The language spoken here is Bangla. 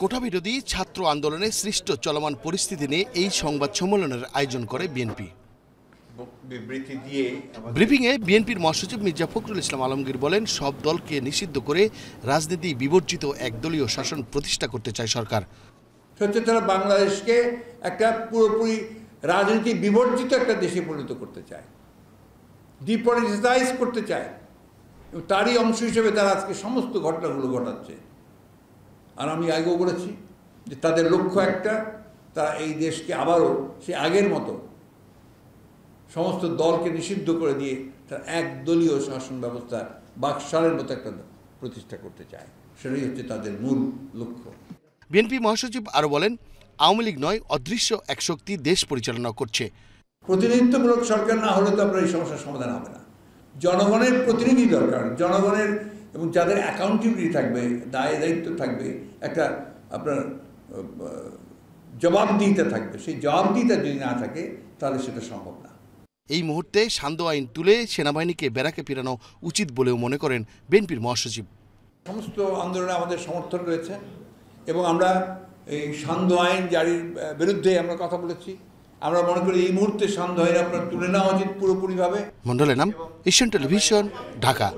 কোটাবিরোধী ছাত্র আন্দোলনে সৃষ্ট চলমান পরিস্থিতি নিয়ে এই সংবাদ সম্মেলনের আয়োজন করে বিএনপি। ব্রিফিংয়ে বিএনপির মহাসচিব মির্জা ফখরুল ইসলাম আলমগীর বলেন, সব দলকে নিষিদ্ধ করে রাজনীতি বিবর্জিত একদলীয় শাসন প্রতিষ্ঠা করতে চায় সরকার। তারা বাংলাদেশকে একটা পুরোপুরি রাজনীতি বিবর্জিত একটা দেশে পরিণত করতে চায়, ডিপলিটিসাইজ করতে চায়। তারই অংশ হিসেবে তারা আজকে সমস্ত ঘটনাগুলো ঘটাচ্ছে। আর আমি আগেও বলেছি যে তাদের লক্ষ্য একটা, তারা এই দেশকে আবারও সে আগের মতো সমস্ত দলকে নিষিদ্ধ করে দিয়ে তারা একদলীয় শাসন ব্যবস্থা বাকশালের মতো একটা প্রতিষ্ঠা করতে চায়। সেটাই হচ্ছে তাদের মূল লক্ষ্য। বিএনপি মহাসচিব আরও বলেন, আওয়ামী লীগ নয়, অদৃশ্য এক শক্তি দেশ পরিচালনা করছে। প্রতিনিধিত্বমূলক সরকার না হলে তো আপনার এই সমস্যার সমাধান হবে না। জনগণের প্রতিনিধি দরকার, জনগণের এবং যাদের অ্যাকাউন্টেবিলিটি থাকবে, দায়িত্ব থাকবে, একটা আপনার জবাবদিহিতা থাকবে। সেই জবাবদিহিতা যদি না থাকে তাহলে সেটা সম্ভব না। এই মুহূর্তে সান্ধ্য আইন তুলে সেনাবাহিনীকে ব্যারাকে ফেরানো উচিত বলেও মনে করেন বিএনপির মহাসচিব। সমস্ত আন্দোলনে আমাদের সমর্থন রয়েছে এবং আমরা এই সান্ধ্য আইন জারির বিরুদ্ধে আমরা কথা বলেছি। আমরা মনে করি এই মুহূর্তে সান্ধ্য আইন আপনার তুলে নেওয়া উচিত পুরোপুরিভাবে। মন্ডলের নাম, এশিয়ান টেলিভিশন, ঢাকা।